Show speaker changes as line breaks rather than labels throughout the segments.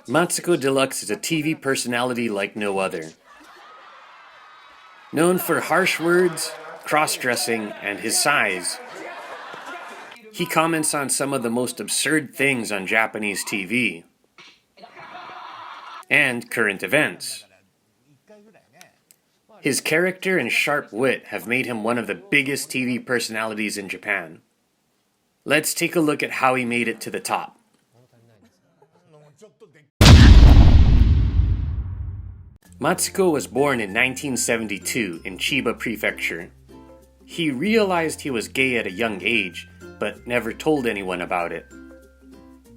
Matsuko Deluxe is a TV personality like no other. Known for harsh words, cross-dressing, and his size, he comments on some of the most absurd things on Japanese TV and current events. His character and sharp wit have made him one of the biggest TV personalities in Japan. Let's take a look at how he made it to the top. Matsuko was born in 1972 in Chiba Prefecture. He realized he was gay at a young age, but never told anyone about it.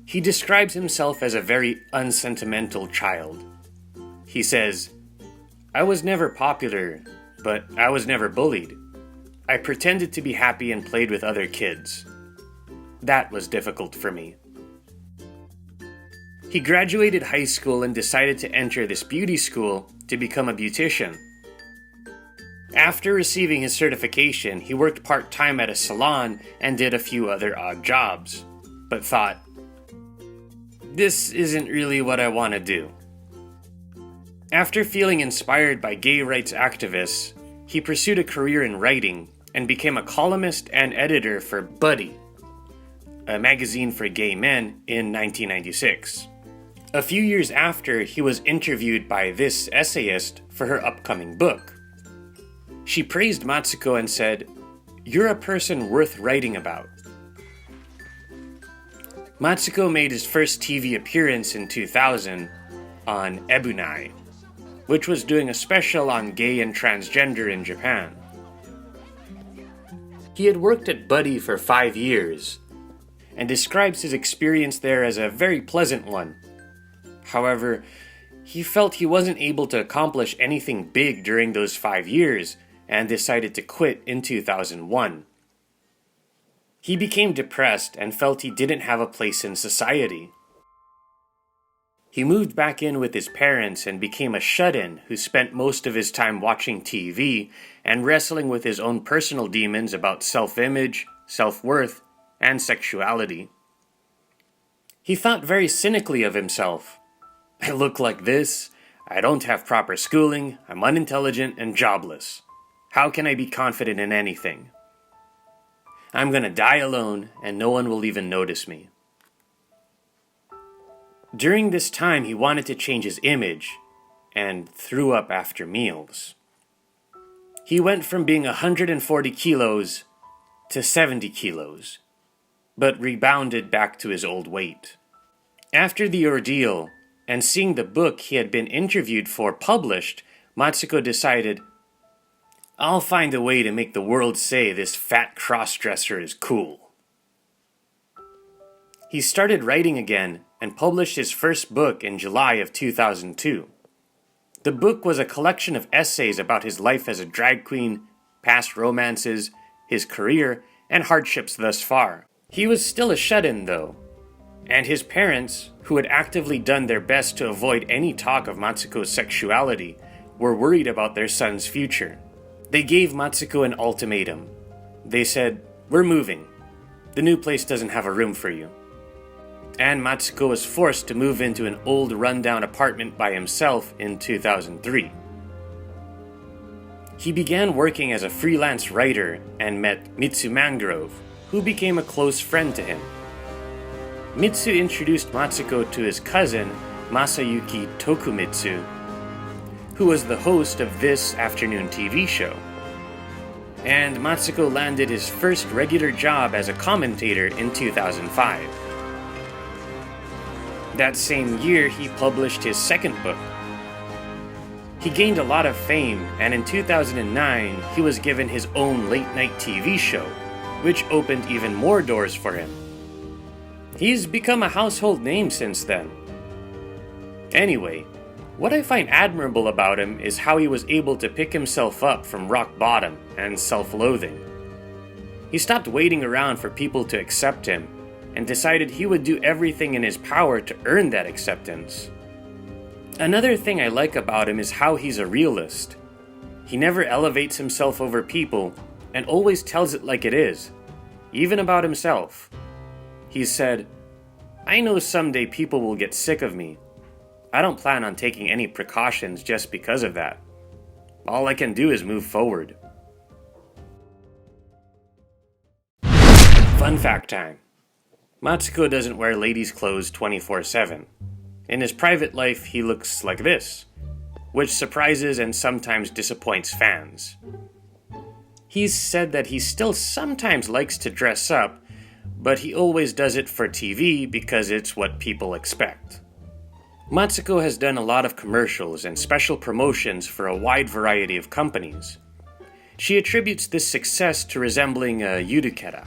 He describes himself as a very unsentimental child. He says, "I was never popular, but I was never bullied. I pretended to be happy and played with other kids. That was difficult for me." He graduated high school and decided to enter this beauty school to become a beautician. After receiving his certification, he worked part-time at a salon and did a few other odd jobs, but thought, "This isn't really what I want to do." After feeling inspired by gay rights activists, he pursued a career in writing and became a columnist and editor for Buddy, a magazine for gay men, in 1996. A few years after, he was interviewed by this essayist for her upcoming book. She praised Matsuko and said, "You're a person worth writing about." Matsuko made his first TV appearance in 2000 on Ebunai, which was doing a special on gay and transgender in Japan. He had worked at Buddy for 5 years and describes his experience there as a very pleasant one. However, he felt he wasn't able to accomplish anything big during those 5 years and decided to quit in 2001. He became depressed and felt he didn't have a place in society. He moved back in with his parents and became a shut-in who spent most of his time watching TV and wrestling with his own personal demons about self-image, self-worth, and sexuality. He thought very cynically of himself. "I look like this, I don't have proper schooling, I'm unintelligent and jobless. How can I be confident in anything? I'm gonna die alone and no one will even notice me." During this time, he wanted to change his image and threw up after meals. He went from being 140 kilos to 70 kilos, but rebounded back to his old weight. After the ordeal, and seeing the book he had been interviewed for published, Matsuko decided, "I'll find a way to make the world say this fat crossdresser is cool." He started writing again and published his first book in July of 2002. The book was a collection of essays about his life as a drag queen, past romances, his career, and hardships thus far. He was still a shut-in though, and his parents, who had actively done their best to avoid any talk of Matsuko's sexuality, were worried about their son's future. They gave Matsuko an ultimatum. They said, "We're moving. The new place doesn't have a room for you." And Matsuko was forced to move into an old rundown apartment by himself in 2003. He began working as a freelance writer and met Mitsu Mangrove, who became a close friend to him. Mitsu introduced Matsuko to his cousin, Masayuki Tokumitsu, who was the host of this afternoon TV show. And Matsuko landed his first regular job as a commentator in 2005. That same year, he published his second book. He gained a lot of fame, and in 2009, he was given his own late-night TV show, which opened even more doors for him. He's become a household name since then. Anyway, what I find admirable about him is how he was able to pick himself up from rock bottom and self-loathing. He stopped waiting around for people to accept him and decided he would do everything in his power to earn that acceptance. Another thing I like about him is how he's a realist. He never elevates himself over people and always tells it like it is, even about himself. He said, "I know someday people will get sick of me, I don't plan on taking any precautions just because of that. All I can do is move forward. Fun fact time. Matsuko doesn't wear ladies' clothes 24/7. In his private life, he looks like this, which surprises and sometimes disappoints fans. He's said that he still sometimes likes to dress up, but he always does it for TV because it's what people expect. Matsuko has done a lot of commercials and special promotions for a wide variety of companies. She attributes this success to resembling a yurikera,